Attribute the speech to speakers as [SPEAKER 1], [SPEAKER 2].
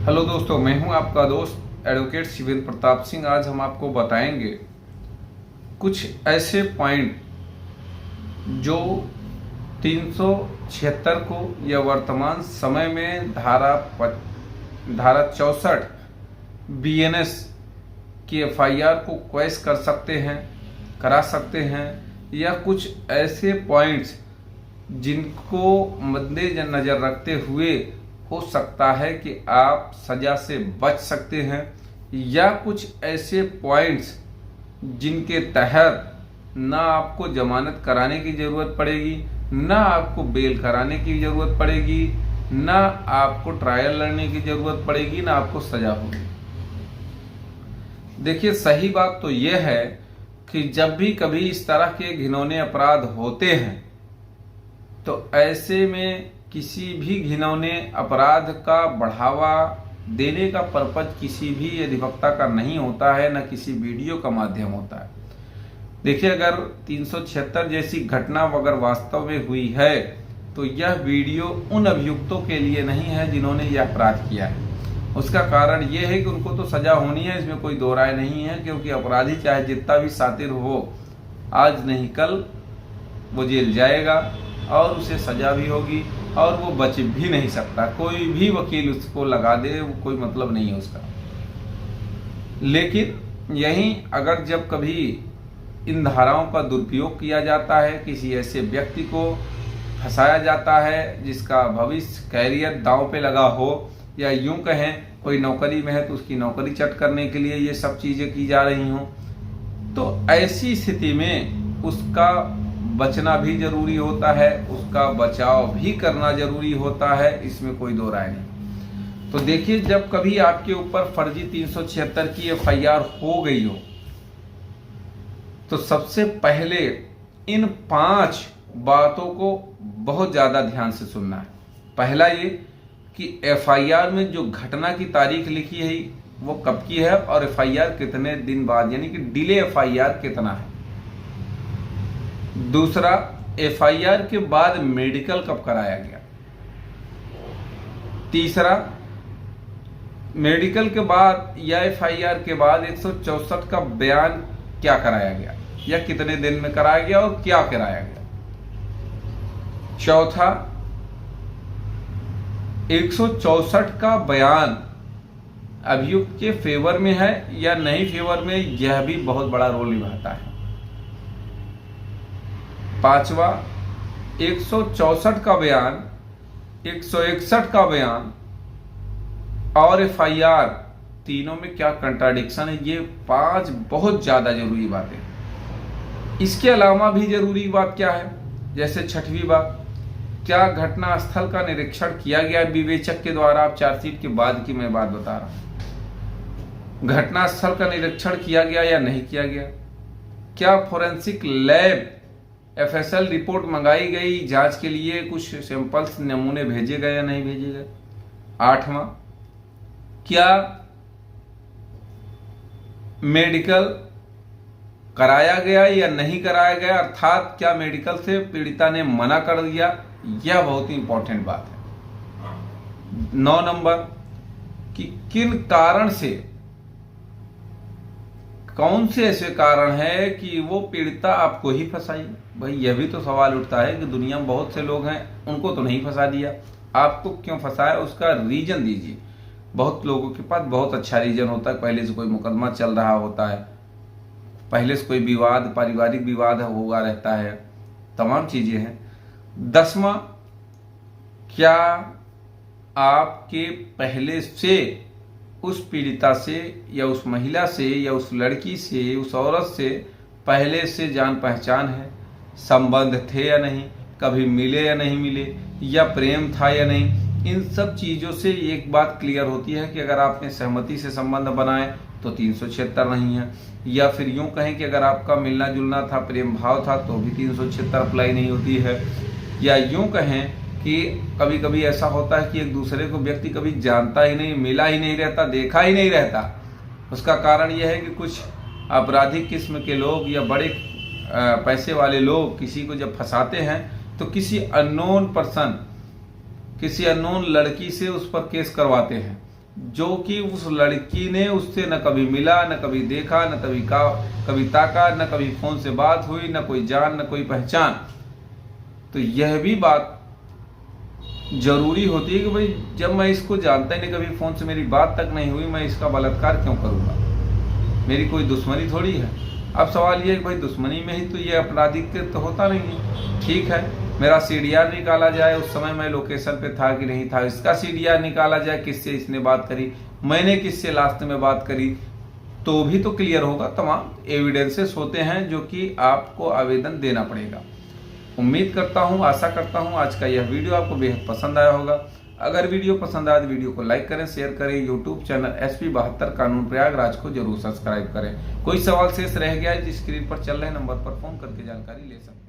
[SPEAKER 1] Hello दोस्तों, मैं हूं आपका दोस्त एडवोकेट शिवेंद्र प्रताप सिंह। आज हम आपको बताएंगे कुछ ऐसे पॉइंट जो 376 को या वर्तमान समय में धारा 64 बीएनएस की एफआईआर को क्वैश कर सकते हैं, करा सकते हैं, या कुछ ऐसे पॉइंट्स जिनको मद्देनजर रखते हुए हो सकता है कि आप सजा से बच सकते हैं, या कुछ ऐसे पॉइंट्स जिनके तहत ना आपको जमानत कराने की जरूरत पड़ेगी, ना आपको बेल कराने की जरूरत पड़ेगी, ना आपको ट्रायल लड़ने की जरूरत पड़ेगी, ना आपको सजा होगी। देखिए, सही बात तो यह है कि जब भी कभी इस तरह के घिनौने अपराध होते हैं तो ऐसे में किसी भी घिनौने अपराध का बढ़ावा देने का पर्पज किसी भी अधिवक्ता का नहीं होता है, न किसी वीडियो का माध्यम होता है। देखिए, अगर 376 जैसी घटना अगर वास्तव में हुई है तो यह वीडियो उन अभियुक्तों के लिए नहीं है जिन्होंने यह अपराध किया है। उसका कारण यह है कि उनको तो सजा होनी है, इसमें कोई दो राय नहीं है, क्योंकि अपराधी चाहे जितना भी शातिर हो, आज नहीं कल वो जेल जाएगा और उसे सजा भी होगी और वो बच भी नहीं सकता। कोई भी वकील उसको लगा दे, वो कोई मतलब नहीं है उसका। लेकिन यहीं अगर जब कभी इन धाराओं का दुरुपयोग किया जाता है, किसी ऐसे व्यक्ति को फंसाया जाता है जिसका भविष्य कैरियर दांव पे लगा हो, या यूं कहें कोई नौकरी में है तो उसकी नौकरी चट करने के लिए ये सब चीजें की जा रही हों, तो ऐसी स्थिति में उसका बचना भी जरूरी होता है, उसका बचाव भी करना जरूरी होता है, इसमें कोई दो राय नहीं। तो देखिए, जब कभी आपके ऊपर फर्जी 376 की एफआईआर हो गई हो तो सबसे पहले इन 5 बातों को बहुत ज्यादा ध्यान से सुनना है। पहला ये कि एफआईआर में जो घटना की तारीख लिखी है वो कब की है और एफआईआर कितने दिन बाद, यानी कि डिले एफआईआर कितना है। दूसरा, एफआईआर के बाद मेडिकल कब कराया गया। तीसरा, मेडिकल के बाद या एफआईआर के बाद 164 का बयान क्या कराया गया या कितने दिन में कराया गया और क्या कराया गया। चौथा, 164 का बयान अभियुक्त के फेवर में है या नहीं फेवर में, यह भी बहुत बड़ा रोल निभाता है। पांचवा, 164 का बयान, 161 का बयान और एफआईआर तीनों में क्या कंट्राडिक्शन है। ये 5 बहुत ज्यादा जरूरी बातें। इसके अलावा भी जरूरी बात क्या है, जैसे 6वीं बात, क्या घटना स्थल का निरीक्षण किया गया विवेचक के द्वारा। आप चार्जशीट के बाद की मैं बात बता रहा हूं। घटना स्थल का निरीक्षण किया गया या नहीं किया गया। क्या फोरेंसिक लैब एफएसएल रिपोर्ट मंगाई गई जांच के लिए, कुछ सैंपल्स नमूने भेजे गए या नहीं भेजे गए। 8वां, क्या मेडिकल कराया गया या नहीं कराया गया, अर्थात क्या मेडिकल से पीड़िता ने मना कर दिया। यह बहुत ही इंपॉर्टेंट बात है। 9 नंबर, कि किन कारण से, कौन से ऐसे कारण है कि वो पीड़िता आपको ही फंसाई। भाई, यह भी तो सवाल उठता है कि दुनिया में बहुत से लोग हैं, उनको तो नहीं फंसा दिया, आपको क्यों फंसाया, उसका रीजन दीजिए। बहुत लोगों के पास बहुत अच्छा रीजन होता है, पहले से कोई मुकदमा चल रहा होता है, पहले से कोई विवाद, पारिवारिक विवाद हुआ रहता है, तमाम चीजें हैं। 10वां, क्या आपके पहले से उस पीड़िता से या उस महिला से या उस लड़की से, उस औरत से पहले से जान पहचान है, संबंध थे या नहीं, कभी मिले या नहीं मिले, या प्रेम था या नहीं। इन सब चीजों से एक बात क्लियर होती है कि अगर आपने सहमति से संबंध बनाए तो 376 नहीं है, या फिर यूं कहें कि अगर आपका मिलना जुलना था, प्रेम भाव था, तो भी 376 अप्लाई नहीं होती है। या यूं कहें कि कभी कभी ऐसा होता है कि एक दूसरे को व्यक्ति कभी जानता ही नहीं, मिला ही नहीं रहता, देखा ही नहीं रहता। उसका कारण यह है कि कुछ आपराधिक किस्म के लोग या बड़े पैसे वाले लोग किसी को जब फंसाते हैं तो किसी अननोन पर्सन, किसी अननोन लड़की से उस पर केस करवाते हैं, जो कि उस लड़की ने उससे न कभी मिला, न कभी देखा, न कभी ताका, न कभी फोन से बात हुई, न कोई जान, न कोई पहचान। तो यह भी बात जरूरी होती है कि भाई जब मैं इसको जानता ही नहीं, कभी फोन से मेरी बात तक नहीं हुई, मैं इसका बलात्कार क्यों करूंगा? मेरी कोई दुश्मनी थोड़ी है। अब सवाल ये है कि भाई दुश्मनी में ही तो ये आपराधिक तो होता नहीं है। ठीक है, मेरा सीडीआर निकाला जाए, उस समय मैं लोकेशन पे था कि नहीं था, इसका सीडीआर निकाला जाए, किससे इसने बात करी, मैंने किससे लास्ट में बात करी, तो भी तो क्लियर होगा। तमाम एविडेंसेस होते हैं जो कि आपको आवेदन देना पड़ेगा। उम्मीद करता हूं, आशा करता हूं आज का यह वीडियो आपको बेहद पसंद आया होगा। अगर वीडियो पसंद आए तो वीडियो को लाइक करें, शेयर करें। यूट्यूब चैनल SP 72 कानून प्रयागराज को जरूर सब्सक्राइब करें। कोई सवाल शेष रह गया है, जिस स्क्रीन पर चल रहे नंबर पर फोन करके जानकारी ले सकते हैं।